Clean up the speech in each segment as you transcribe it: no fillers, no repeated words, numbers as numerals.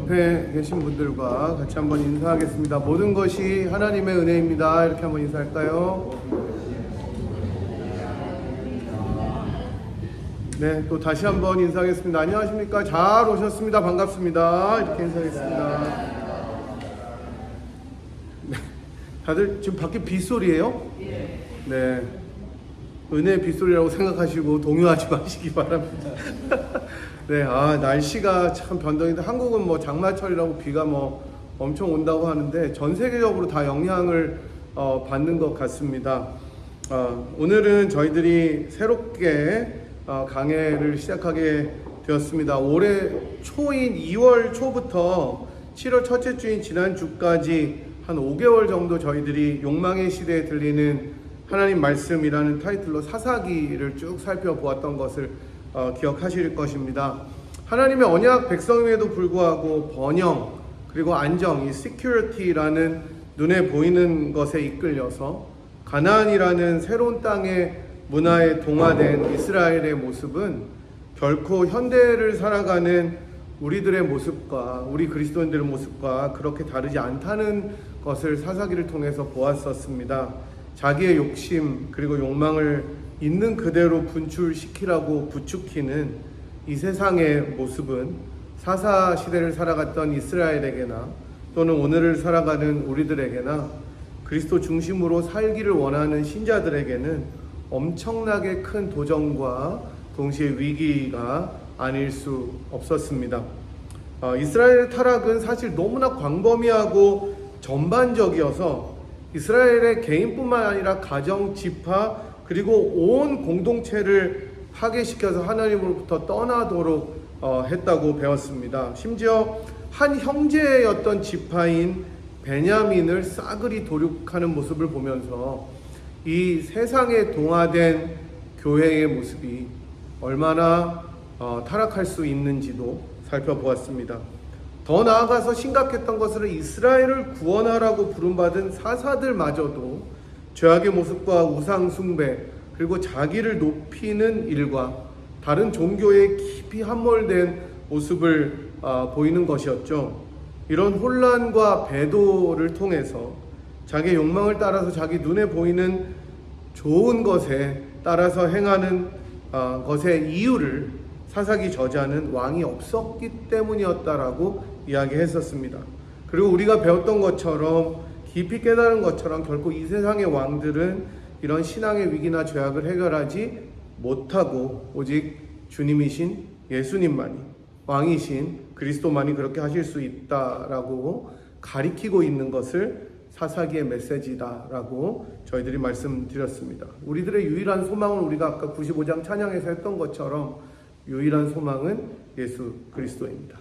옆에 계신 분들과 같이 한번 인사하겠습니다. 모든 것이 하나님의 은혜입니다. 이렇게 한번 인사할까요? 네, 또 다시 한번 인사하겠습니다. 안녕하십니까? 잘 오셨습니다. 반갑습니다. 이렇게 인사하겠습니다. 네, 다들 지금 밖에 빗소리예요? 네, 은혜의 빗소리라고 생각하시고 동요하지 마시기 바랍니다. 네, 날씨가 참 변동인데 한국은 뭐 장마철이라고 비가 뭐 엄청 온다고 하는데 전 세계적으로 다 영향을 받는 것 같습니다. 오늘은 저희들이 새롭게 강해를 시작하게 되었습니다. 올해 초인 2월 초부터 7월 첫째 주인 지난주까지 한 5개월 정도 저희들이 욕망의 시대에 들리는 하나님 말씀이라는 타이틀로 사사기를 쭉 살펴보았던 것을 기억하실 것입니다. 하나님의 언약 백성임에도 불구하고 번영 그리고 안정, 이 security라는 눈에 보이는 것에 이끌려서 가나안이라는 새로운 땅의 문화에 동화된 이스라엘의 모습은 결코 현대를 살아가는 우리들의 모습과 우리 그리스도인들의 모습과 그렇게 다르지 않다는 것을 사사기를 통해서 보았었습니다. 자기의 욕심 그리고 욕망을 있는 그대로 분출시키라고 부추기는 이 세상의 모습은 사사 시대를 살아갔던 이스라엘에게나 또는 오늘을 살아가는 우리들에게나 그리스도 중심으로 살기를 원하는 신자들에게는 엄청나게 큰 도전과 동시에 위기가 아닐 수 없었습니다. 이스라엘의 타락은 사실 너무나 광범위하고 전반적이어서 이스라엘의 개인뿐만 아니라 가정, 지파 그리고 온 공동체를 파괴시켜서 하나님으로부터 떠나도록 했다고 배웠습니다. 심지어 한 형제였던 지파인 베냐민을 싸그리 도륙하는 모습을 보면서 이 세상에 동화된 교회의 모습이 얼마나 타락할 수 있는지도 살펴보았습니다. 더 나아가서 심각했던 것은 이스라엘을 구원하라고 부름받은 사사들마저도 죄악의 모습과 우상 숭배 그리고 자기를 높이는 일과 다른 종교에 깊이 함몰된 모습을 보이는 것이었죠. 이런 혼란과 배도를 통해서 자기의 욕망을 따라서 자기 눈에 보이는 좋은 것에 따라서 행하는 것의 이유를 사사기 저자는 왕이 없었기 때문이었다라고 이야기했었습니다. 그리고 우리가 배웠던 것처럼 깊이 깨달은 것처럼 결코 이 세상의 왕들은 이런 신앙의 위기나 죄악을 해결하지 못하고 오직 주님이신 예수님만이 왕이신 그리스도만이 그렇게 하실 수 있다라고 가리키고 있는 것을 사사기의 메시지다라고 저희들이 말씀드렸습니다. 우리들의 유일한 소망은 우리가 아까 95장 찬양에서 했던 것처럼 유일한 소망은 예수 그리스도입니다.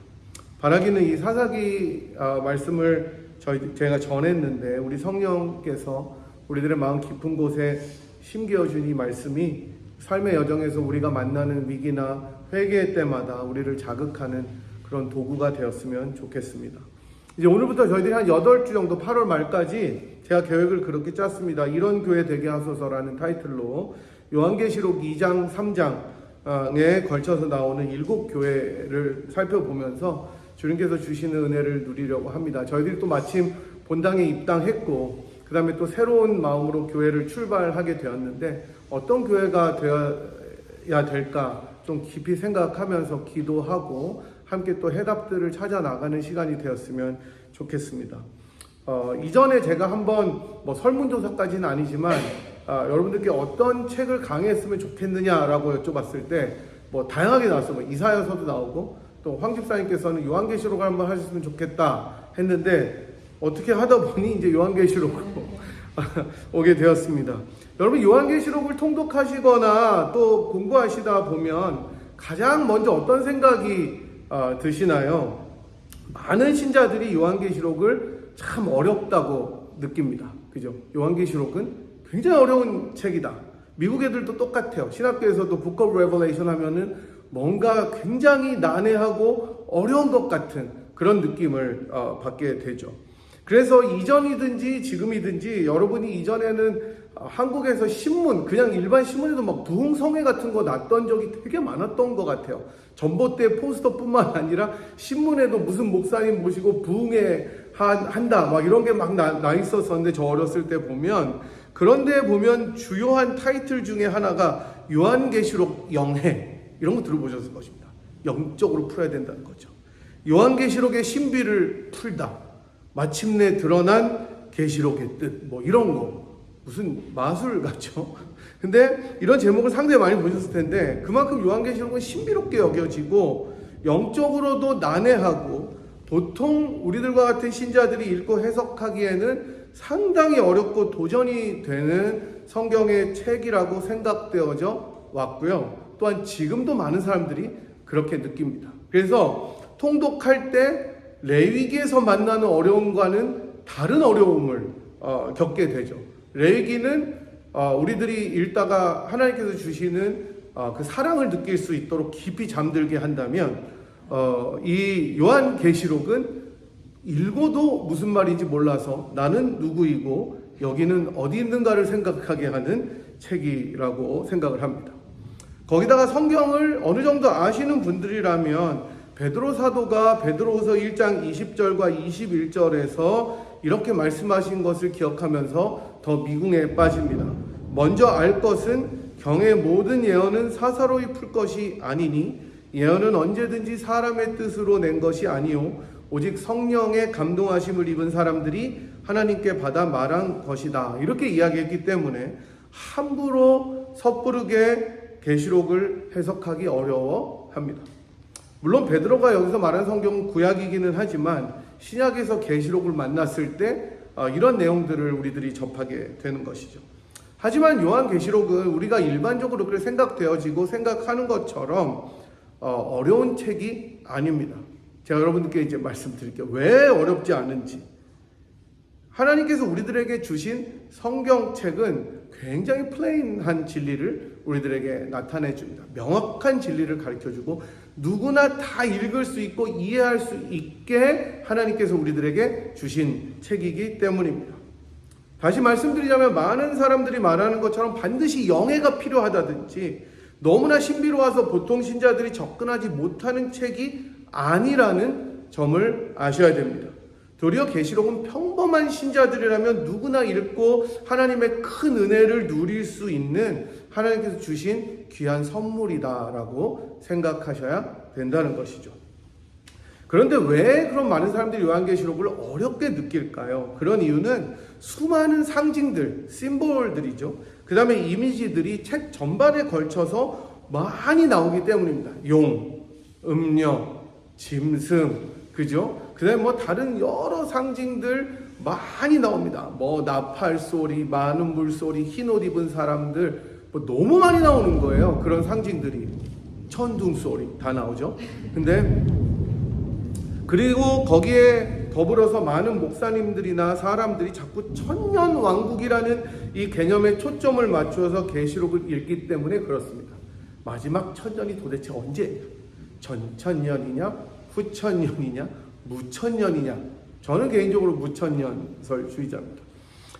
바라기는 이 사사기 말씀을 제가 전했는데 우리 성령께서 우리들의 마음 깊은 곳에 심겨준 이 말씀이 삶의 여정에서 우리가 만나는 위기나 회개 때마다 우리를 자극하는 그런 도구가 되었으면 좋겠습니다. 이제 오늘부터 저희들이 한 8주 정도 8월 말까지 제가 계획을 그렇게 짰습니다. 이런 교회 되게 하소서라는 타이틀로 요한계시록 2장 3장에 걸쳐서 나오는 7교회를 살펴보면서 주님께서 주시는 은혜를 누리려고 합니다. 저희들이 또 마침 본당에 입당했고 그 다음에 또 새로운 마음으로 교회를 출발하게 되었는데 어떤 교회가 되어야 될까 좀 깊이 생각하면서 기도하고 함께 또 해답들을 찾아 나가는 시간이 되었으면 좋겠습니다. 이전에 제가 한번 뭐 설문조사까지는 아니지만 여러분들께 어떤 책을 강의했으면 좋겠느냐라고 여쭤봤을 때 뭐 다양하게 나왔어요. 뭐 이사야서도 나오고 또 황 집사님께서는 요한계시록을 한번 하셨으면 좋겠다 했는데 어떻게 하다 보니 이제 요한계시록으로 오게 되었습니다. 여러분 요한계시록을 통독하시거나 또 공부하시다 보면 가장 먼저 어떤 생각이 드시나요? 많은 신자들이 요한계시록을 참 어렵다고 느낍니다. 그죠? 요한계시록은 굉장히 어려운 책이다. 미국 애들도 똑같아요. 신학교에서도 Book of Revelation 하면은 뭔가 굉장히 난해하고 어려운 것 같은 그런 느낌을 받게 되죠. 그래서 이전이든지 지금이든지 여러분이 이전에는 한국에서 신문, 그냥 일반 신문에도 막 부흥성회 같은 거 났던 적이 되게 많았던 것 같아요. 전봇대 포스터뿐만 아니라 신문에도 무슨 목사님 모시고 부흥회 한다 막 이런 게 막 나 있었었는데, 저 어렸을 때 보면, 그런데 보면 주요한 타이틀 중에 하나가 요한계시록 영해, 이런 거 들어보셨을 것입니다. 영적으로 풀어야 된다는 거죠. 요한계시록의 신비를 풀다, 마침내 드러난 계시록의 뜻, 뭐 이런 거, 무슨 마술 같죠? 근데 이런 제목을 상당히 많이 보셨을 텐데, 그만큼 요한계시록은 신비롭게 여겨지고 영적으로도 난해하고, 보통 우리들과 같은 신자들이 읽고 해석하기에는 상당히 어렵고 도전이 되는 성경의 책이라고 생각되어져 왔고요. 또한 지금도 많은 사람들이 그렇게 느낍니다. 그래서 통독할 때 레위기에서 만나는 어려움과는 다른 어려움을 겪게 되죠. 레위기는 우리들이 읽다가 하나님께서 주시는 그 사랑을 느낄 수 있도록 깊이 잠들게 한다면, 이 요한계시록은 읽어도 무슨 말인지 몰라서 나는 누구이고 여기는 어디 있는가를 생각하게 하는 책이라고 생각을 합니다. 거기다가 성경을 어느 정도 아시는 분들이라면 베드로 사도가 베드로후서 1장 20절과 21절에서 이렇게 말씀하신 것을 기억하면서 더 미궁에 빠집니다. 먼저 알 것은 경의 모든 예언은 사사로이 풀 것이 아니니 예언은 언제든지 사람의 뜻으로 낸 것이 아니요 오직 성령의 감동하심을 입은 사람들이 하나님께 받아 말한 것이다. 이렇게 이야기했기 때문에 함부로 섣부르게 계시록을 해석하기 어려워합니다. 물론 베드로가 여기서 말한 성경은 구약이기는 하지만 신약에서 계시록을 만났을 때 이런 내용들을 우리들이 접하게 되는 것이죠. 하지만 요한계시록은 우리가 일반적으로 그렇게 생각되어지고 생각하는 것처럼 어려운 책이 아닙니다. 제가 여러분들께 이제 말씀드릴게요. 왜 어렵지 않은지. 하나님께서 우리들에게 주신 성경책은 굉장히 플레인한 진리를 우리들에게 나타내 줍니다. 명확한 진리를 가르쳐주고 누구나 다 읽을 수 있고 이해할 수 있게 하나님께서 우리들에게 주신 책이기 때문입니다. 다시 말씀드리자면 많은 사람들이 말하는 것처럼 반드시 영해가 필요하다든지 너무나 신비로워서 보통 신자들이 접근하지 못하는 책이 아니라는 점을 아셔야 됩니다. 도리어 계시록은 평범한 신자들이라면 누구나 읽고 하나님의 큰 은혜를 누릴 수 있는 하나님께서 주신 귀한 선물이다라고 생각하셔야 된다는 것이죠. 그런데 왜 그런 많은 사람들이 요한계시록을 어렵게 느낄까요? 그런 이유는 수많은 상징들, 심볼들이죠. 그 다음에 이미지들이 책 전반에 걸쳐서 많이 나오기 때문입니다. 용, 음녀, 짐승, 그죠? 그 다음에 뭐 다른 여러 상징들 많이 나옵니다. 뭐 나팔 소리, 많은 물소리, 흰옷 입은 사람들, 뭐 너무 많이 나오는 거예요. 그런 상징들이. 천둥 소리 다 나오죠. 근데 그리고 거기에 더불어서 많은 목사님들이나 사람들이 자꾸 천년 왕국이라는 이 개념에 초점을 맞추어서 계시록을 읽기 때문에 그렇습니다. 마지막 천년이 도대체 언제예요? 전천년이냐, 후천년이냐, 무천년이냐. 저는 개인적으로 무천년설주의자입니다.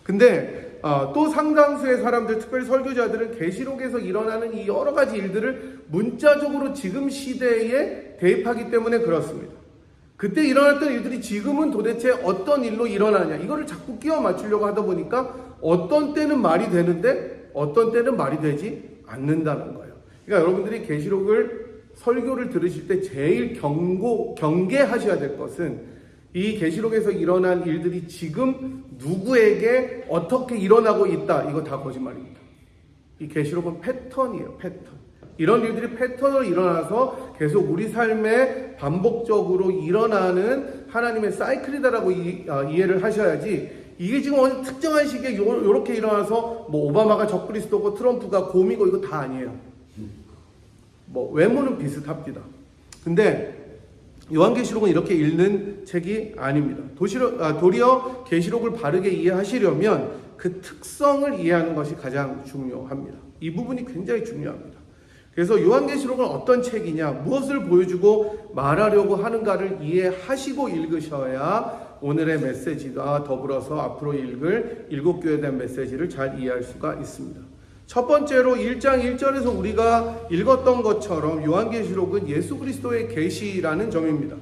근데 또 상당수의 사람들, 특별히 설교자들은 계시록에서 일어나는 이 여러 가지 일들을 문자적으로 지금 시대에 대입하기 때문에 그렇습니다. 그때 일어났던 일들이 지금은 도대체 어떤 일로 일어나냐, 이거를 자꾸 끼워 맞추려고 하다 보니까 어떤 때는 말이 되는데 어떤 때는 말이 되지 않는다는 거예요. 그러니까 여러분들이 계시록을 설교를 들으실 때 제일 경계하셔야 될 것은 이 계시록에서 일어난 일들이 지금 누구에게 어떻게 일어나고 있다, 이거 다 거짓말입니다. 이 계시록은 패턴이에요. 패턴. 이런 일들이 패턴으로 일어나서 계속 우리 삶에 반복적으로 일어나는 하나님의 사이클이다라고 이해를 하셔야지, 이게 지금 어느 특정한 시기에 요렇게 일어나서 뭐 오바마가 적그리스도고 트럼프가 곰이고 이거 다 아니에요. 뭐 외모는 비슷합니다. 근데 요한계시록은 이렇게 읽는 책이 아닙니다. 도리어 계시록을 바르게 이해하시려면 그 특성을 이해하는 것이 가장 중요합니다. 이 부분이 굉장히 중요합니다. 그래서 요한계시록은 어떤 책이냐, 무엇을 보여주고 말하려고 하는가를 이해하시고 읽으셔야 오늘의 메시지와 더불어서 앞으로 읽을 일곱 교회에 대한 메시지를 잘 이해할 수가 있습니다. 첫 번째로 1장 1절에서 우리가 읽었던 것처럼 요한계시록은 예수 그리스도의 계시라는 점입니다.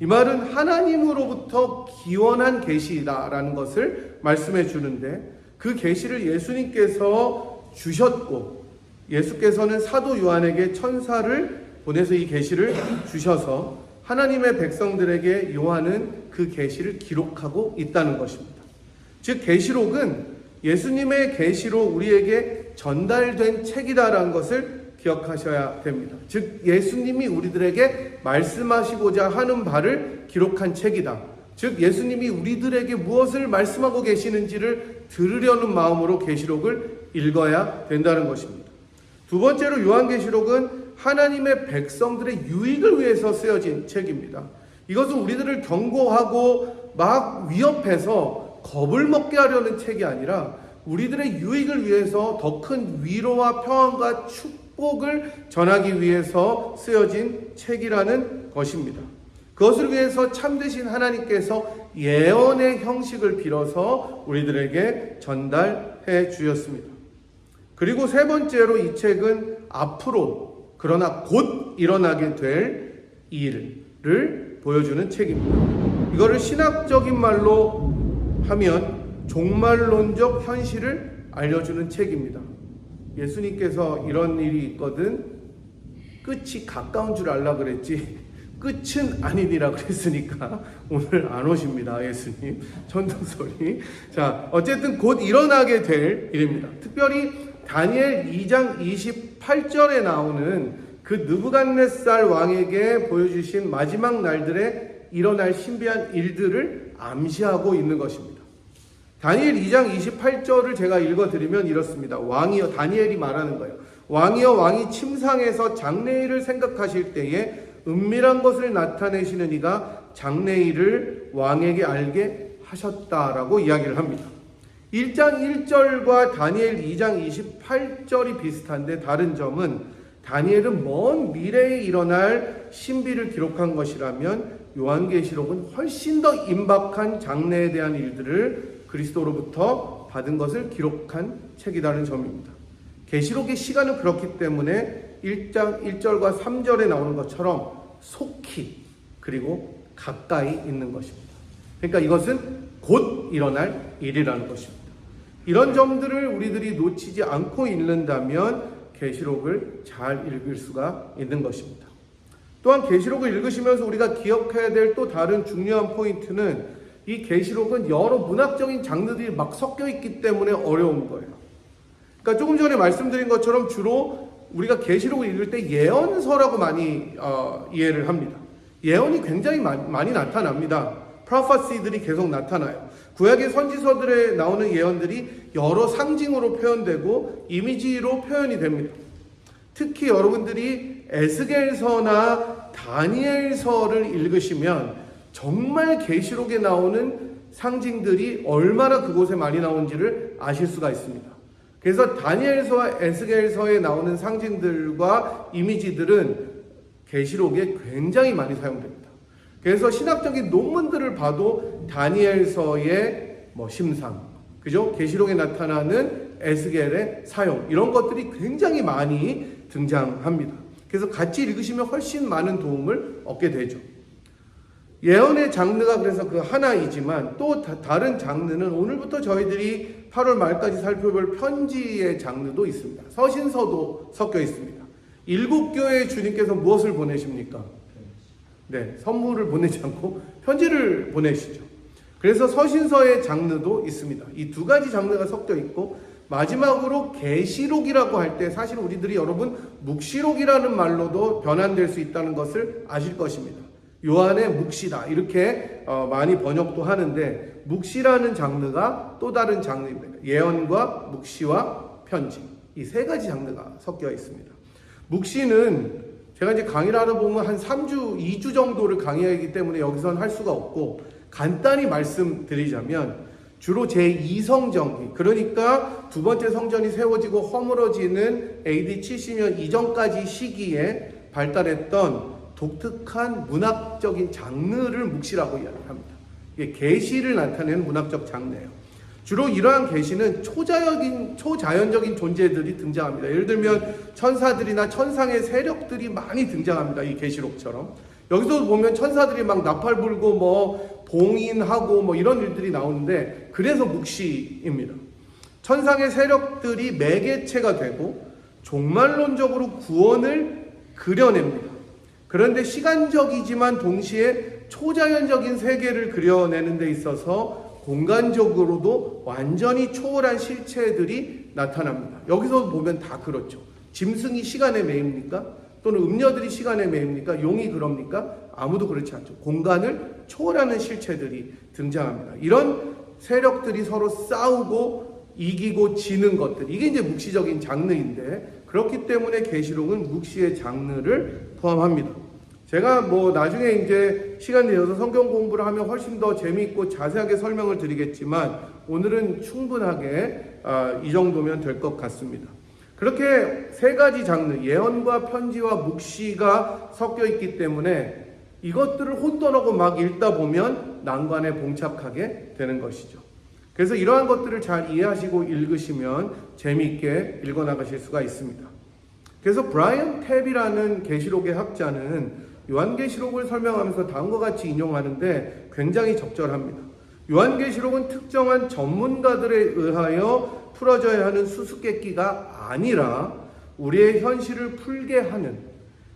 이 말은 하나님으로부터 기원한 계시다라는 것을 말씀해 주는데, 그 계시를 예수님께서 주셨고, 예수께서는 사도 요한에게 천사를 보내서 이 계시를 주셔서 하나님의 백성들에게 요한은 그 계시를 기록하고 있다는 것입니다. 즉 계시록은 예수님의 계시로 우리에게 전달된 책이다라는 것을 기억하셔야 됩니다. 즉 예수님이 우리들에게 말씀하시고자 하는 바를 기록한 책이다. 즉 예수님이 우리들에게 무엇을 말씀하고 계시는지를 들으려는 마음으로 계시록을 읽어야 된다는 것입니다. 두 번째로 요한계시록은 하나님의 백성들의 유익을 위해서 쓰여진 책입니다. 이것은 우리들을 경고하고 막 위협해서 겁을 먹게 하려는 책이 아니라 우리들의 유익을 위해서 더 큰 위로와 평안과 축복을 전하기 위해서 쓰여진 책이라는 것입니다. 그것을 위해서 참되신 하나님께서 예언의 형식을 빌어서 우리들에게 전달해 주셨습니다. 그리고 세 번째로 이 책은 앞으로 그러나 곧 일어나게 될 일을 보여주는 책입니다. 이거를 신학적인 말로 하면 종말론적 현실을 알려주는 책입니다. 예수님께서 이런 일이 있거든 끝이 가까운 줄 알라 그랬지 끝은 아니니라 그랬으니까 오늘 안 오십니다. 예수님 전도소리. 자, 어쨌든 곧 일어나게 될 일입니다. 특별히 다니엘 2장 28절에 나오는 그 느부갓네살 왕에게 보여주신 마지막 날들에 일어날 신비한 일들을 암시하고 있는 것입니다. 다니엘 2장 28절을 제가 읽어드리면 이렇습니다. 왕이여, 다니엘이 말하는 거예요. 왕이여, 왕이 침상에서 장래일을 생각하실 때에 은밀한 것을 나타내시는 이가 장래일을 왕에게 알게 하셨다라고 이야기를 합니다. 1장 1절과 다니엘 2장 28절이 비슷한데 다른 점은 다니엘은 먼 미래에 일어날 신비를 기록한 것이라면 요한계시록은 훨씬 더 임박한 장래에 대한 일들을 그리스도로부터 받은 것을 기록한 책이라는 점입니다. 계시록의 시간은 그렇기 때문에 1장 1절과 3절에 나오는 것처럼 속히 그리고 가까이 있는 것입니다. 그러니까 이것은 곧 일어날 일이라는 것입니다. 이런 점들을 우리들이 놓치지 않고 읽는다면 계시록을 잘 읽을 수가 있는 것입니다. 또한 계시록을 읽으시면서 우리가 기억해야 될 또 다른 중요한 포인트는 이 계시록은 여러 문학적인 장르들이 막 섞여 있기 때문에 어려운 거예요. 그러니까 조금 전에 말씀드린 것처럼 주로 우리가 계시록을 읽을 때 예언서라고 많이 이해를 합니다. 예언이 굉장히 많이 나타납니다. 프로페시들이 계속 나타나요. 구약의 선지서들에 나오는 예언들이 여러 상징으로 표현되고 이미지로 표현이 됩니다. 특히 여러분들이 에스겔서나 다니엘서를 읽으시면 정말 계시록에 나오는 상징들이 얼마나 그곳에 많이 나온지를 아실 수가 있습니다. 그래서 다니엘서와 에스겔서에 나오는 상징들과 이미지들은 계시록에 굉장히 많이 사용됩니다. 그래서 신학적인 논문들을 봐도 다니엘서의 심상, 그죠? 계시록에 나타나는 에스겔의 사용, 이런 것들이 굉장히 많이 등장합니다. 그래서 같이 읽으시면 훨씬 많은 도움을 얻게 되죠. 예언의 장르가 그래서 그 하나이지만 또 다른 장르는 오늘부터 저희들이 8월 말까지 살펴볼 편지의 장르도 있습니다. 서신서도 섞여 있습니다. 일곱 교회의 주님께서 무엇을 보내십니까? 네, 선물을 보내지 않고 편지를 보내시죠. 그래서 서신서의 장르도 있습니다. 이 두 가지 장르가 섞여 있고, 마지막으로 계시록이라고 할 때 사실 우리들이 여러분 묵시록이라는 말로도 변환될 수 있다는 것을 아실 것입니다. 요한의 묵시다 이렇게 많이 번역도 하는데, 묵시라는 장르가 또 다른 장르입니다. 예언과 묵시와 편지, 이 세 가지 장르가 섞여 있습니다. 묵시는 제가 이제 강의를 하다 보면 한 3주, 2주 정도를 강의하기 때문에 여기서는 할 수가 없고, 간단히 말씀드리자면 주로 제2성전기, 그러니까 두 번째 성전이 세워지고 허물어지는 AD 70년 이전까지 시기에 발달했던 독특한 문학적인 장르를 묵시라고 이야기합니다. 이게 계시를 나타내는 문학적 장르예요. 주로 이러한 계시는 초자연적인 존재들이 등장합니다. 예를 들면 천사들이나 천상의 세력들이 많이 등장합니다. 이 계시록처럼. 여기서 보면 천사들이 막 나팔 불고 뭐 봉인하고 뭐 이런 일들이 나오는데, 그래서 묵시입니다. 천상의 세력들이 매개체가 되고 종말론적으로 구원을 그려냅니다. 그런데 시간적이지만 동시에 초자연적인 세계를 그려내는 데 있어서 공간적으로도 완전히 초월한 실체들이 나타납니다. 여기서 보면 다 그렇죠. 짐승이 시간에 매입니까? 또는 음녀들이 시간에 매입니까? 용이 그럽니까? 아무도 그렇지 않죠. 공간을 초월하는 실체들이 등장합니다. 이런 세력들이 서로 싸우고 이기고 지는 것들, 이게 이제 묵시적인 장르인데, 그렇기 때문에 계시록은 묵시의 장르를 포함합니다. 제가 뭐 나중에 이제 시간 내어서 성경 공부를 하면 훨씬 더 재미있고 자세하게 설명을 드리겠지만, 오늘은 충분하게 이 정도면 될 것 같습니다. 그렇게 세 가지 장르, 예언과 편지와 묵시가 섞여 있기 때문에 이것들을 혼돈하고 막 읽다 보면 난관에 봉착하게 되는 것이죠. 그래서 이러한 것들을 잘 이해하시고 읽으시면 재미있게 읽어나가실 수가 있습니다. 그래서 브라이언 탭이라는 계시록의 학자는 요한계시록을 설명하면서 다음과 같이 인용하는데 굉장히 적절합니다. 요한계시록은 특정한 전문가들에 의하여 풀어져야 하는 수수께끼가 아니라 우리의 현실을 풀게 하는,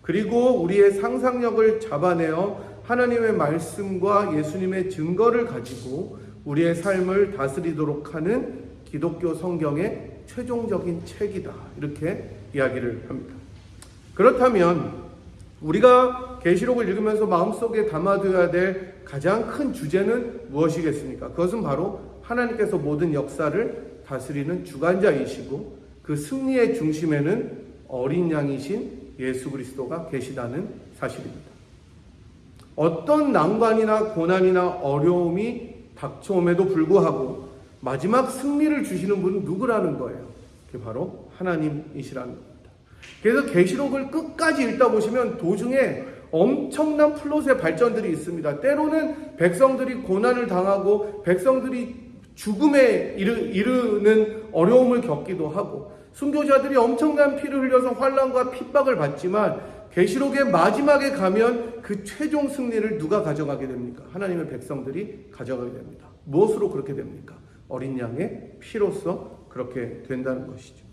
그리고 우리의 상상력을 잡아내어 하나님의 말씀과 예수님의 증거를 가지고 우리의 삶을 다스리도록 하는 기독교 성경의 최종적인 책이다, 이렇게 이야기를 합니다. 그렇다면 우리가 계시록을 읽으면서 마음속에 담아둬야 될 가장 큰 주제는 무엇이겠습니까? 그것은 바로 하나님께서 모든 역사를 다스리는 주관자이시고 그 승리의 중심에는 어린 양이신 예수 그리스도가 계시다는 사실입니다. 어떤 난관이나 고난이나 어려움이 닥쳐옴에도 불구하고 마지막 승리를 주시는 분은 누구라는 거예요? 그게 바로 하나님이시라는 겁니다. 그래서 계시록을 끝까지 읽다 보시면 도중에 엄청난 플롯의 발전들이 있습니다. 때로는 백성들이 고난을 당하고 백성들이 죽음에 이르는 어려움을 겪기도 하고, 순교자들이 엄청난 피를 흘려서 환난과 핍박을 받지만 계시록의 마지막에 가면 그 최종 승리를 누가 가져가게 됩니까? 하나님의 백성들이 가져가게 됩니다. 무엇으로 그렇게 됩니까? 어린 양의 피로써 그렇게 된다는 것이죠.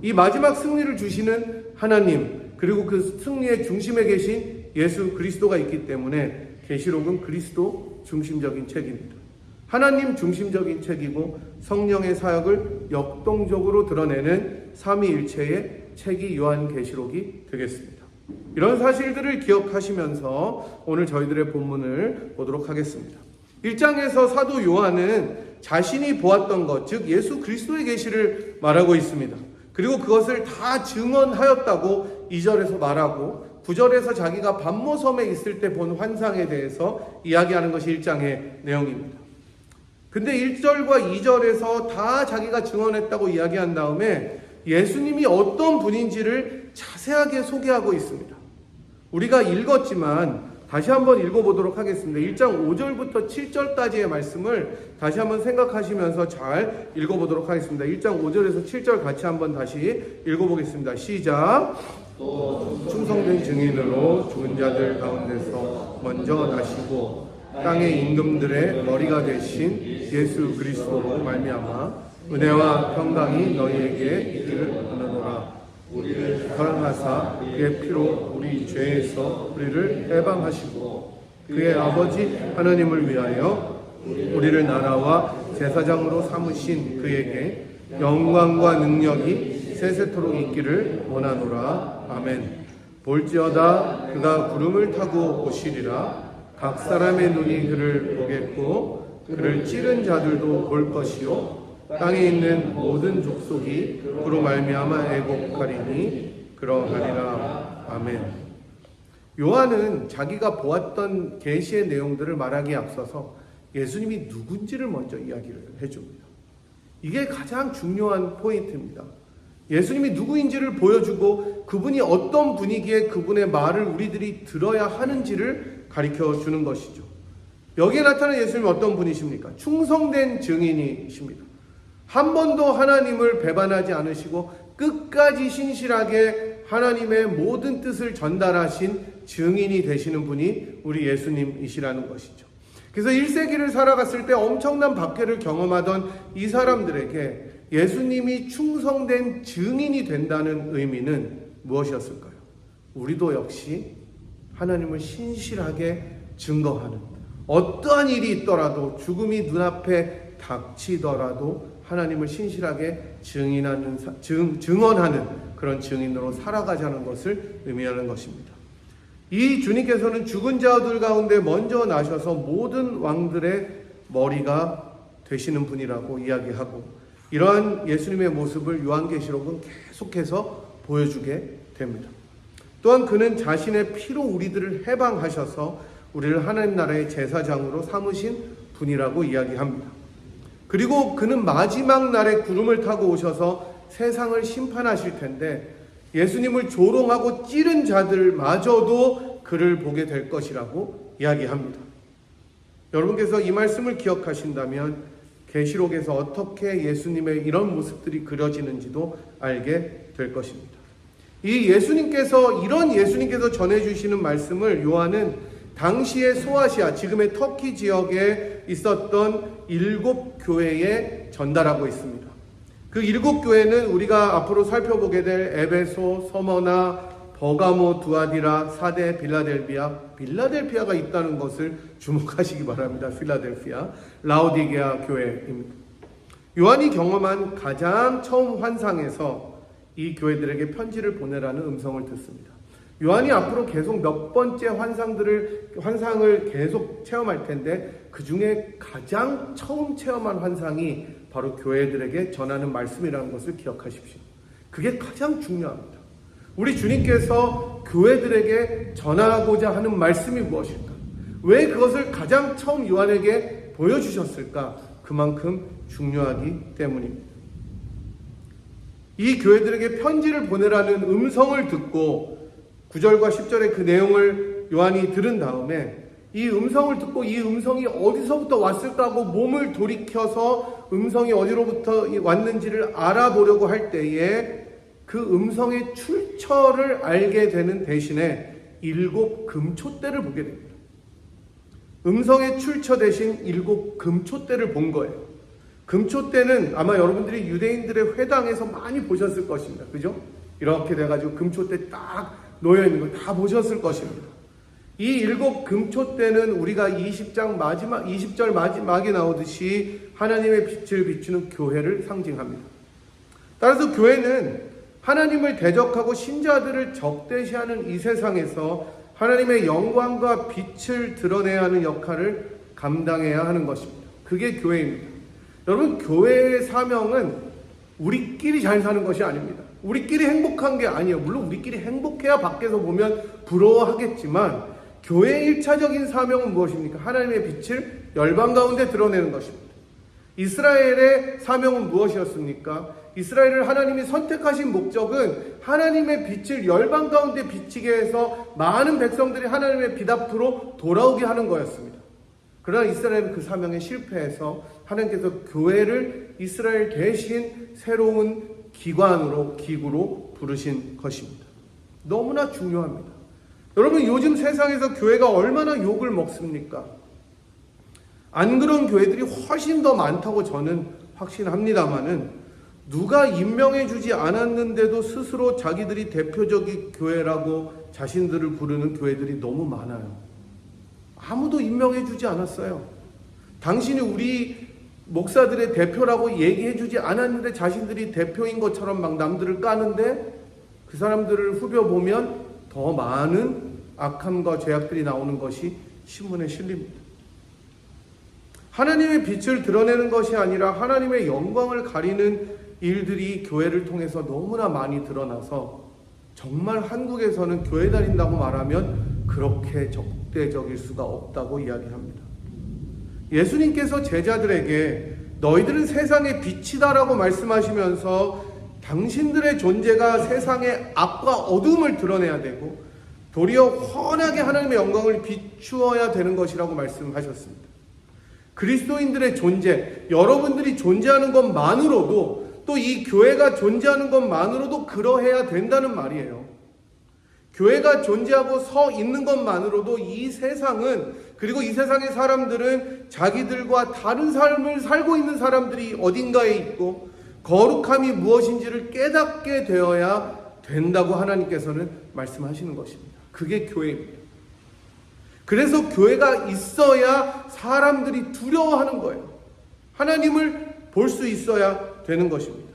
이 마지막 승리를 주시는 하나님, 그리고 그 승리의 중심에 계신 예수 그리스도가 있기 때문에 계시록은 그리스도 중심적인 책입니다. 하나님 중심적인 책이고 성령의 사역을 역동적으로 드러내는 삼위일체의 책이 요한계시록이 되겠습니다. 이런 사실들을 기억하시면서 오늘 저희들의 본문을 보도록 하겠습니다. 1장에서 사도 요한은 자신이 보았던 것, 즉 예수 그리스도의 계시를 말하고 있습니다. 그리고 그것을 다 증언하였다고 2절에서 말하고, 9절에서 자기가 반모섬에 있을 때 본 환상에 대해서 이야기하는 것이 1장의 내용입니다. 근데 1절과 2절에서 다 자기가 증언했다고 이야기한 다음에 예수님이 어떤 분인지를 자세하게 소개하고 있습니다. 우리가 읽었지만 다시 한번 읽어보도록 하겠습니다. 1장 5절부터 7절까지의 말씀을 다시 한번 생각하시면서 잘 읽어보도록 하겠습니다. 1장 5절에서 7절 같이 한번 다시 읽어보겠습니다. 시작. 또 충성된 증인으로 죽은 자들 가운데서 먼저 나시고 땅의 임금들의 머리가 되신 예수 그리스도로 말미암아 은혜와 평강이 너희에게 있기를 원하노라. 우리를 사랑하사 그의 피로 우리 죄에서 우리를 해방하시고 그의 아버지 하나님을 위하여 우리를 나라와 제사장으로 삼으신 그에게 영광과 능력이 세세토록 있기를 원하노라. 아멘. 볼지어다 그가 구름을 타고 오시리라. 각 사람의 눈이 그를 보겠고 그를 찌른 자들도 볼 것이요 땅에 있는 모든 족속이 그로 말미암아 애곡하리니 그러하리라. 아멘. 요한은 자기가 보았던 계시의 내용들을 말하기에 앞서서 예수님이 누군지를 먼저 이야기를 해줍니다. 이게 가장 중요한 포인트입니다. 예수님이 누구인지를 보여주고 그분이 어떤 분위기에 그분의 말을 우리들이 들어야 하는지를 가르쳐 주는 것이죠. 여기에 나타난 예수님은 어떤 분이십니까? 충성된 증인이십니다. 한 번도 하나님을 배반하지 않으시고 끝까지 신실하게 하나님의 모든 뜻을 전달하신 증인이 되시는 분이 우리 예수님이시라는 것이죠. 그래서 1세기를 살아갔을 때 엄청난 박해를 경험하던 이 사람들에게 예수님이 충성된 증인이 된다는 의미는 무엇이었을까요? 우리도 역시 하나님을 신실하게 증거하는, 어떠한 일이 있더라도, 죽음이 눈앞에 닥치더라도 하나님을 신실하게 증언하는 그런 증인으로 살아가자는 것을 의미하는 것입니다. 이 주님께서는 죽은 자들 가운데 먼저 나셔서 모든 왕들의 머리가 되시는 분이라고 이야기하고, 이러한 예수님의 모습을 요한계시록은 계속해서 보여주게 됩니다. 또한 그는 자신의 피로 우리들을 해방하셔서 우리를 하나님 나라의 제사장으로 삼으신 분이라고 이야기합니다. 그리고 그는 마지막 날에 구름을 타고 오셔서 세상을 심판하실 텐데 예수님을 조롱하고 찌른 자들마저도 그를 보게 될 것이라고 이야기합니다. 여러분께서 이 말씀을 기억하신다면 계시록에서 어떻게 예수님의 이런 모습들이 그려지는지도 알게 될 것입니다. 이 이런 예수님께서 전해주시는 말씀을 요한은 당시의 소아시아, 지금의 터키 지역에 있었던 7교회에 전달하고 있습니다. 그 7교회는 우리가 앞으로 살펴보게 될 에베소, 서머나, 버가모, 두아디라, 사데, 빌라델피아가 있다는 것을 주목하시기 바랍니다. 필라델피아, 라오디게아 교회입니다. 요한이 경험한 가장 처음 환상에서 이 교회들에게 편지를 보내라는 음성을 듣습니다. 요한이 앞으로 계속 몇 번째 환상을 계속 체험할 텐데 그 중에 가장 처음 체험한 환상이 바로 교회들에게 전하는 말씀이라는 것을 기억하십시오. 그게 가장 중요합니다. 우리 주님께서 교회들에게 전하고자 하는 말씀이 무엇일까? 왜 그것을 가장 처음 요한에게 보여주셨을까? 그만큼 중요하기 때문입니다. 이 교회들에게 편지를 보내라는 음성을 듣고 9절과 10절의 그 내용을 요한이 들은 다음에 이 음성을 듣고 이 음성이 어디서부터 왔을까 하고 몸을 돌이켜서 음성이 어디로부터 왔는지를 알아보려고 할 때에 그 음성의 출처를 알게 되는 대신에 7 금초대를 보게 됩니다. 음성의 출처 대신 7 금초대를 본 거예요. 금초대는 아마 여러분들이 유대인들의 회당에서 많이 보셨을 것입니다. 그죠? 이렇게 돼가지고 금초대 딱 놓여있는 걸 다 보셨을 것입니다. 이 7 금초대는 우리가 20절 마지막에 나오듯이 하나님의 빛을 비추는 교회를 상징합니다. 따라서 교회는 하나님을 대적하고 신자들을 적대시하는 이 세상에서 하나님의 영광과 빛을 드러내야 하는 역할을 감당해야 하는 것입니다. 그게 교회입니다. 여러분, 교회의 사명은 우리끼리 잘 사는 것이 아닙니다. 우리끼리 행복한 게 아니에요. 물론 우리끼리 행복해야 밖에서 보면 부러워하겠지만 교회의 1차적인 사명은 무엇입니까? 하나님의 빛을 열방 가운데 드러내는 것입니다. 이스라엘의 사명은 무엇이었습니까? 이스라엘을 하나님이 선택하신 목적은 하나님의 빛을 열방 가운데 비치게 해서 많은 백성들이 하나님의 빛 앞으로 돌아오게 하는 거였습니다. 그러나 이스라엘은 그 사명에 실패해서 하나님께서 교회를 이스라엘 대신 새로운 기구로 부르신 것입니다. 너무나 중요합니다. 여러분, 요즘 세상에서 교회가 얼마나 욕을 먹습니까? 안 그런 교회들이 훨씬 더 많다고 저는 확신합니다만은 누가 임명해 주지 않았는데도 스스로 자기들이 대표적인 교회라고 자신들을 부르는 교회들이 너무 많아요. 아무도 임명해 주지 않았어요. 당신이 우리 목사들의 대표라고 얘기해 주지 않았는데 자신들이 대표인 것처럼 막 남들을 까는데 그 사람들을 후벼보면 더 많은 악함과 죄악들이 나오는 것이 신문에 실립니다. 하나님의 빛을 드러내는 것이 아니라 하나님의 영광을 가리는 일들이 교회를 통해서 너무나 많이 드러나서 정말 한국에서는 교회 다닌다고 말하면 그렇게 적대적일 수가 없다고 이야기합니다. 예수님께서 제자들에게 너희들은 세상의 빛이다라고 말씀하시면서 당신들의 존재가 세상의 악과 어둠을 드러내야 되고 도리어 환하게 하나님의 영광을 비추어야 되는 것이라고 말씀하셨습니다. 그리스도인들의 존재, 여러분들이 존재하는 것만으로도, 또 이 교회가 존재하는 것만으로도 그러해야 된다는 말이에요. 교회가 존재하고 서 있는 것만으로도 이 세상은, 그리고 이 세상의 사람들은 자기들과 다른 삶을 살고 있는 사람들이 어딘가에 있고 거룩함이 무엇인지를 깨닫게 되어야 된다고 하나님께서는 말씀하시는 것입니다. 그게 교회입니다. 그래서 교회가 있어야 사람들이 두려워하는 거예요. 하나님을 볼 수 있어야 되는 것입니다.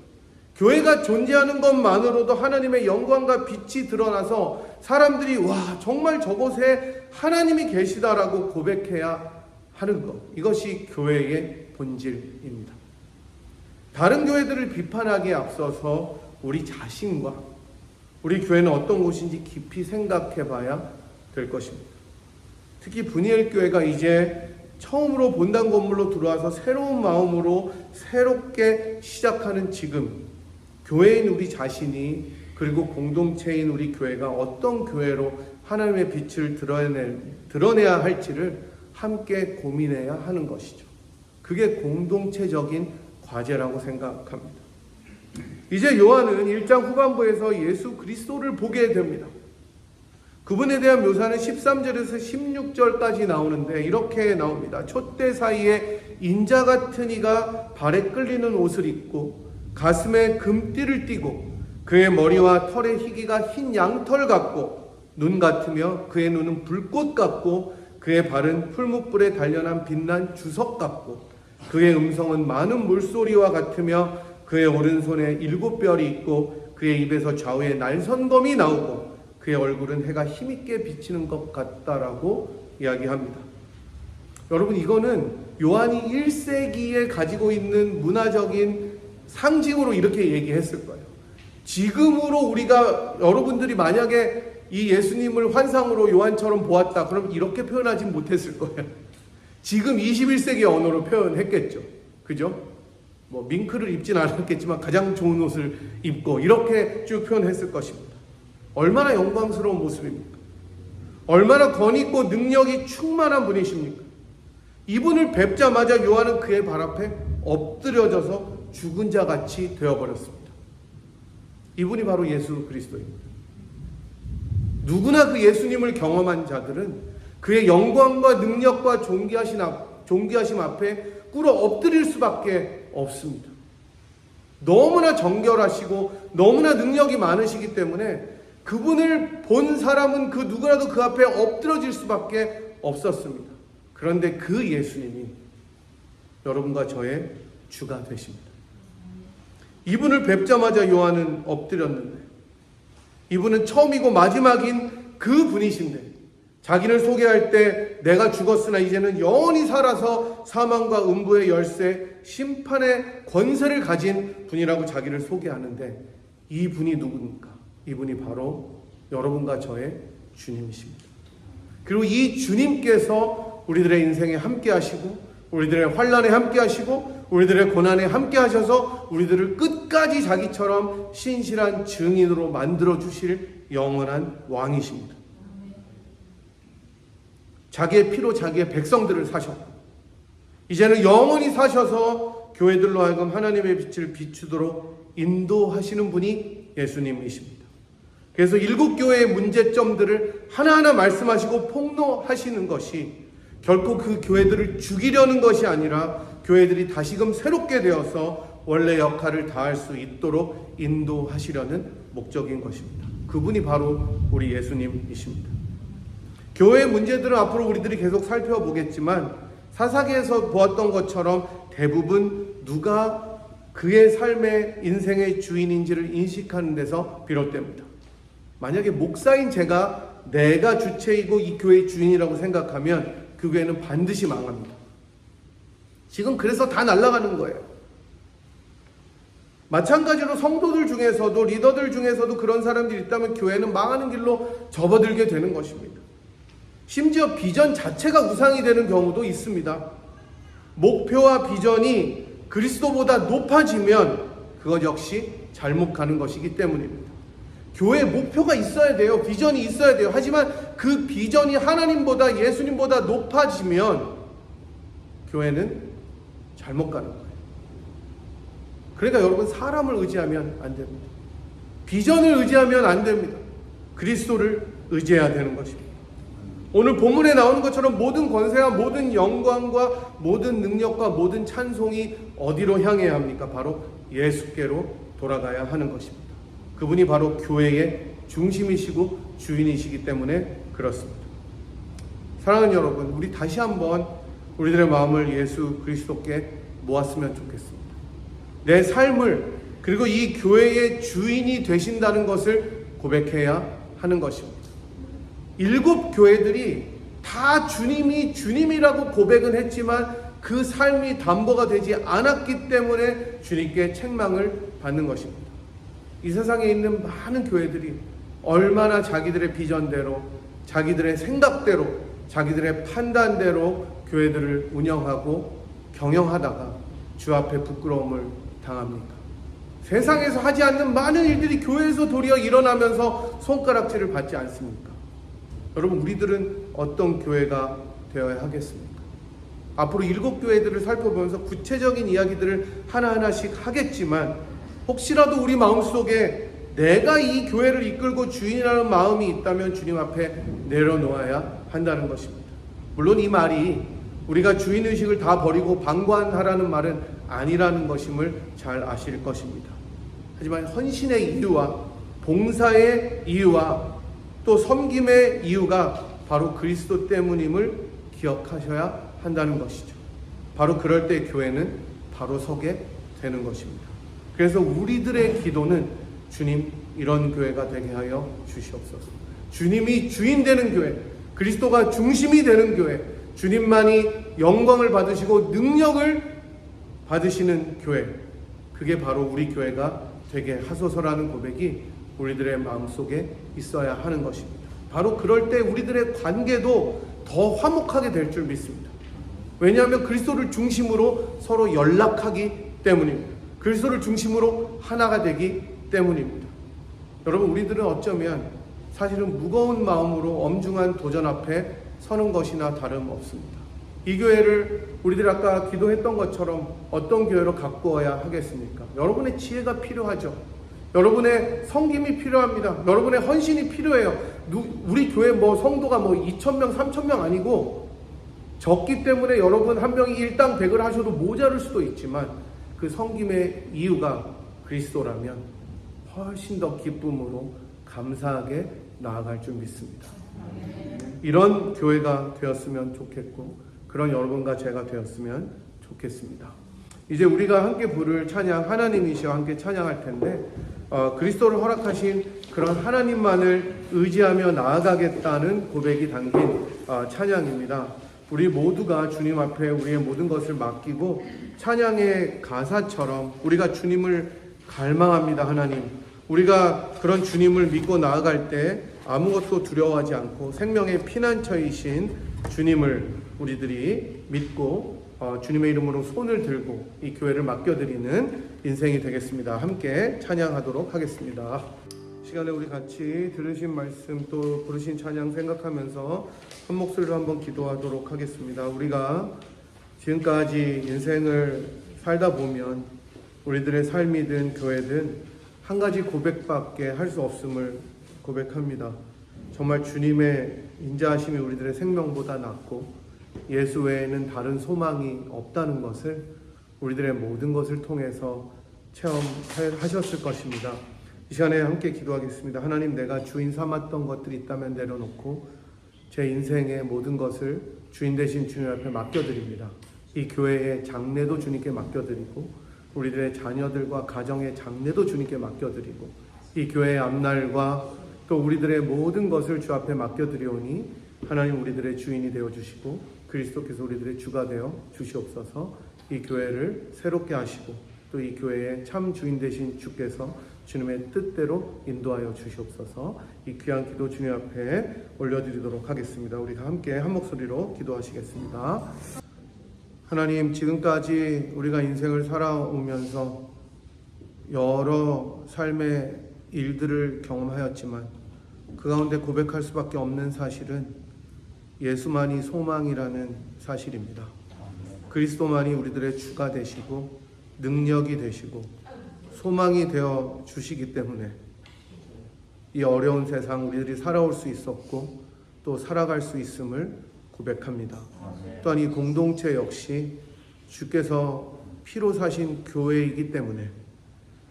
교회가 존재하는 것만으로도 하나님의 영광과 빛이 드러나서 사람들이 와, 정말 저곳에 하나님이 계시다라고 고백해야 하는 것, 이것이 교회의 본질입니다. 다른 교회들을 비판하기에 앞서서 우리 자신과 우리 교회는 어떤 곳인지 깊이 생각해 봐야 될 것입니다. 특히 분이엘 교회가 이제 처음으로 본당 건물로 들어와서 새로운 마음으로 새롭게 시작하는 지금, 교회인 우리 자신이, 그리고 공동체인 우리 교회가 어떤 교회로 하나님의 빛을 드러내야 할지를 함께 고민해야 하는 것이죠. 그게 공동체적인 과제라고 생각합니다. 이제 요한은 1장 후반부에서 예수 그리스도를 보게 됩니다. 그분에 대한 묘사는 13절에서 16절까지 나오는데 이렇게 나옵니다. 촛대 사이에 인자 같은 이가 발에 끌리는 옷을 입고 가슴에 금띠를 띠고 그의 머리와 털의 희기가 흰 양털 같고 눈 같으며 그의 눈은 불꽃 같고 그의 발은 풀무불에 단련한 빛난 주석 같고 그의 음성은 많은 물소리와 같으며 그의 오른손에 7별이 있고 그의 입에서 좌우에 날선검이 나오고 그의 얼굴은 해가 힘있게 비치는 것 같다라고 이야기합니다. 여러분, 이거는 요한이 1세기에 가지고 있는 문화적인 상징으로 이렇게 얘기했을 거예요. 지금으로 우리가, 여러분들이 만약에 이 예수님을 환상으로 요한처럼 보았다, 그럼 이렇게 표현하지 못했을 거예요. 지금 21세기 언어로 표현했겠죠. 그죠? 뭐 밍크를 입진 않았겠지만 가장 좋은 옷을 입고 이렇게 쭉 표현했을 것입니다. 얼마나 영광스러운 모습입니까? 얼마나 권위있고 능력이 충만한 분이십니까? 이분을 뵙자마자 요한은 그의 발 앞에 엎드려져서 죽은 자 같이 되어버렸습니다. 이분이 바로 예수 그리스도입니다. 누구나 그 예수님을 경험한 자들은 그의 영광과 능력과 존귀하심 앞에 꿇어 엎드릴 수밖에 없습니다. 너무나 정결하시고 너무나 능력이 많으시기 때문에 그분을 본 사람은 그 누구라도 그 앞에 엎드러질 수밖에 없었습니다. 그런데 그 예수님이 여러분과 저의 주가 되십니다. 이분을 뵙자마자 요한은 엎드렸는데, 이분은 처음이고 마지막인 그 분이신데, 자기를 소개할 때 내가 죽었으나 이제는 영원히 살아서 사망과 음부의 열쇠, 심판의 권세를 가진 분이라고 자기를 소개하는데, 이 분이 누굽니까? 이분이 바로 여러분과 저의 주님이십니다. 그리고 이 주님께서 우리들의 인생에 함께 하시고, 우리들의 환난에 함께 하시고, 우리들의 고난에 함께 하셔서 우리들을 끝까지 자기처럼 신실한 증인으로 만들어 주실 영원한 왕이십니다. 자기의 피로 자기의 백성들을 사셨고, 이제는 영원히 사셔서 교회들로 하여금 하나님의 빛을 비추도록 인도하시는 분이 예수님이십니다. 그래서 7교회의 문제점들을 하나하나 말씀하시고 폭로하시는 것이 결코 그 교회들을 죽이려는 것이 아니라 교회들이 다시금 새롭게 되어서 원래 역할을 다할 수 있도록 인도하시려는 목적인 것입니다. 그분이 바로 우리 예수님이십니다. 교회의 문제들은 앞으로 우리들이 계속 살펴보겠지만 사사기에서 보았던 것처럼 대부분 누가 그의 삶의 인생의 주인인지를 인식하는 데서 비롯됩니다. 만약에 목사인 내가 주체이고 이 교회의 주인이라고 생각하면 그 교회는 반드시 망합니다. 지금 그래서 다 날아가는 거예요. 마찬가지로 성도들 중에서도, 리더들 중에서도 그런 사람들이 있다면 교회는 망하는 길로 접어들게 되는 것입니다. 심지어 비전 자체가 우상이 되는 경우도 있습니다. 목표와 비전이 그리스도보다 높아지면 그것 역시 잘못 가는 것이기 때문입니다. 교회 목표가 있어야 돼요. 비전이 있어야 돼요. 하지만 그 비전이 하나님보다 예수님보다 높아지면 교회는 잘못 가는 거예요. 그러니까 여러분, 사람을 의지하면 안 됩니다. 비전을 의지하면 안 됩니다. 그리스도를 의지해야 되는 것입니다. 오늘 본문에 나오는 것처럼 모든 권세와 모든 영광과 모든 능력과 모든 찬송이 어디로 향해야 합니까? 바로 예수께로 돌아가야 하는 것입니다. 그분이 바로 교회의 중심이시고 주인이시기 때문에 그렇습니다. 사랑하는 여러분, 우리 다시 한번 우리들의 마음을 예수 그리스도께 모았으면 좋겠습니다. 내 삶을, 그리고 이 교회의 주인이 되신다는 것을 고백해야 하는 것입니다. 7 교회들이 다 주님이 주님이라고 고백은 했지만 그 삶이 담보가 되지 않았기 때문에 주님께 책망을 받는 것입니다. 이 세상에 있는 많은 교회들이 얼마나 자기들의 비전대로, 자기들의 생각대로, 자기들의 판단대로 교회들을 운영하고 경영하다가 주 앞에 부끄러움을 당합니까? 세상에서 하지 않는 많은 일들이 교회에서 도리어 일어나면서 손가락질을 받지 않습니까? 여러분, 우리들은 어떤 교회가 되어야 하겠습니까? 앞으로 7 교회들을 살펴보면서 구체적인 이야기들을 하나하나씩 하겠지만, 혹시라도 우리 마음속에 내가 이 교회를 이끌고 주인이라는 마음이 있다면 주님 앞에 내려놓아야 한다는 것입니다. 물론 이 말이 우리가 주인의식을 다 버리고 방관하라는 말은 아니라는 것임을 잘 아실 것입니다. 하지만 헌신의 이유와 봉사의 이유와 또 섬김의 이유가 바로 그리스도 때문임을 기억하셔야 한다는 것이죠. 바로 그럴 때 교회는 바로 서게 되는 것입니다. 그래서 우리들의 기도는 주님, 이런 교회가 되게 하여 주시옵소서. 주님이 주인 되는 교회, 그리스도가 중심이 되는 교회, 주님만이 영광을 받으시고 능력을 받으시는 교회, 그게 바로 우리 교회가 되게 하소서라는 고백이 우리들의 마음속에 있어야 하는 것입니다. 바로 그럴 때 우리들의 관계도 더 화목하게 될 줄 믿습니다. 왜냐하면 그리스도를 중심으로 서로 연락하기 때문입니다. 그리스도를 중심으로 하나가 되기 때문입니다. 여러분, 우리들은 어쩌면 사실은 무거운 마음으로 엄중한 도전 앞에 서는 것이나 다름없습니다. 이 교회를 우리들 아까 기도했던 것처럼 어떤 교회로 가꾸어야 하겠습니까? 여러분의 지혜가 필요하죠. 여러분의 섬김이 필요합니다. 여러분의 헌신이 필요해요. 우리 교회 성도가 2,000명, 3,000명 아니고 적기 때문에 여러분 한 명이 일당 100을 하셔도 모자랄 수도 있지만 그 섬김의 이유가 그리스도라면 훨씬 더 기쁨으로 감사하게 나아갈 줄 믿습니다. 이런 교회가 되었으면 좋겠고, 그런 여러분과 제가 되었으면 좋겠습니다. 이제 우리가 함께 부를 찬양, 하나님이시여 함께 찬양할 텐데, 그리스도를 허락하신 그런 하나님만을 의지하며 나아가겠다는 고백이 담긴 찬양입니다. 우리 모두가 주님 앞에 우리의 모든 것을 맡기고 찬양의 가사처럼 우리가 주님을 갈망합니다. 하나님, 우리가 그런 주님을 믿고 나아갈 때 아무것도 두려워하지 않고 생명의 피난처이신 주님을 우리들이 믿고 주님의 이름으로 손을 들고 이 교회를 맡겨드리는 인생이 되겠습니다. 함께 찬양하도록 하겠습니다. 시간에 우리 같이 들으신 말씀 또 부르신 찬양 생각하면서 한 목소리로 한번 기도하도록 하겠습니다. 우리가 지금까지 인생을 살다 보면 우리들의 삶이든 교회든 한 가지 고백밖에 할 수 없음을 고백합니다. 정말 주님의 인자하심이 우리들의 생명보다 낫고 예수 외에는 다른 소망이 없다는 것을 우리들의 모든 것을 통해서 체험하셨을 것입니다. 이 시간에 함께 기도하겠습니다. 하나님, 내가 주인 삼았던 것들이 있다면 내려놓고 제 인생의 모든 것을 주인 되신 주님 앞에 맡겨드립니다. 이 교회의 장래도 주님께 맡겨드리고 우리들의 자녀들과 가정의 장래도 주님께 맡겨드리고 이 교회의 앞날과 또 우리들의 모든 것을 주 앞에 맡겨드리오니 하나님, 우리들의 주인이 되어주시고 그리스도께서 우리들의 주가 되어 주시옵소서. 이 교회를 새롭게 하시고 또 이 교회의 참 주인 되신 주께서 주님의 뜻대로 인도하여 주시옵소서. 이 귀한 기도 주님 앞에 올려드리도록 하겠습니다. 우리가 함께 한 목소리로 기도하시겠습니다. 하나님, 지금까지 우리가 인생을 살아오면서 여러 삶의 일들을 경험하였지만 그 가운데 고백할 수밖에 없는 사실은 예수만이 소망이라는 사실입니다. 그리스도만이 우리들의 주가 되시고 능력이 되시고 소망이 되어 주시기 때문에 이 어려운 세상 우리들이 살아올 수 있었고 또 살아갈 수 있음을 고백합니다. 또한 이 공동체 역시 주께서 피로 사신 교회이기 때문에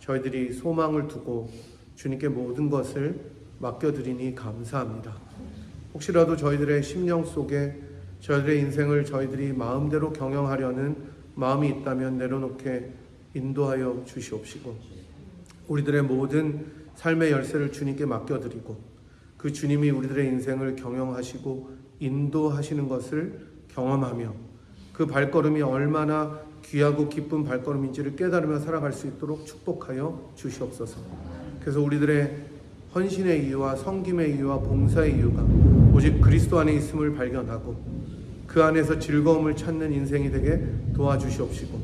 저희들이 소망을 두고 주님께 모든 것을 맡겨드리니 감사합니다. 혹시라도 저희들의 심령 속에 저희들의 인생을 저희들이 마음대로 경영하려는 마음이 있다면 내려놓게 인도하여 주시옵시고 우리들의 모든 삶의 열쇠를 주님께 맡겨드리고 그 주님이 우리들의 인생을 경영하시고 인도하시는 것을 경험하며 그 발걸음이 얼마나 귀하고 기쁜 발걸음인지를 깨달으며 살아갈 수 있도록 축복하여 주시옵소서. 그래서 우리들의 헌신의 이유와 섬김의 이유와 봉사의 이유가 오직 그리스도 안에 있음을 발견하고 그 안에서 즐거움을 찾는 인생이 되게 도와주시옵시고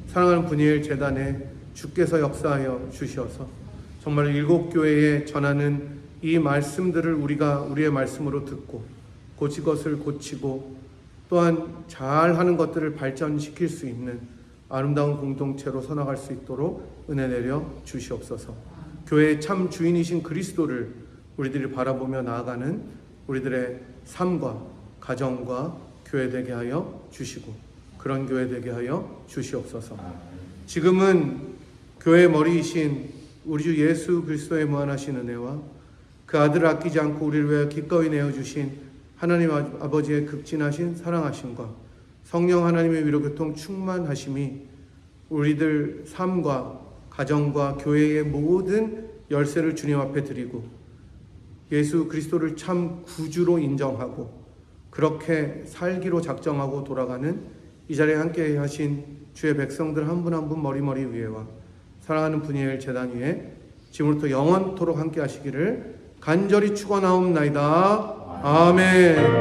사랑하는 분이엘 재단에 주께서 역사하여 주시어서 정말 7교회에 전하는 이 말씀들을 우리가 우리의 말씀으로 듣고 고칠 것을 고치고 또한 잘하는 것들을 발전시킬 수 있는 아름다운 공동체로 서나갈 수 있도록 은혜 내려 주시옵소서. 교회의 참 주인이신 그리스도를 우리들이 바라보며 나아가는 우리들의 삶과 가정과 교회 되게 하여 주시고 그런 교회 되게 하여 주시옵소서. 지금은 교회의 머리이신 우리 주 예수 그리스도의 무한하신 은혜와 그 아들을 아끼지 않고 우리를 위하여 기꺼이 내어주신 하나님 아버지의 극진하신 사랑하심과 성령 하나님의 위로 교통 충만하심이 우리들 삶과 가정과 교회의 모든 열쇠를 주님 앞에 드리고 예수 그리스도를 참 구주로 인정하고 그렇게 살기로 작정하고 돌아가는 이 자리에 함께 하신 주의 백성들 한 분 한 분 머리머리 위에와 사랑하는 분이엘 재단 위에 지금부터 영원토록 함께 하시기를 간절히 축원하옵나이다. 아멘.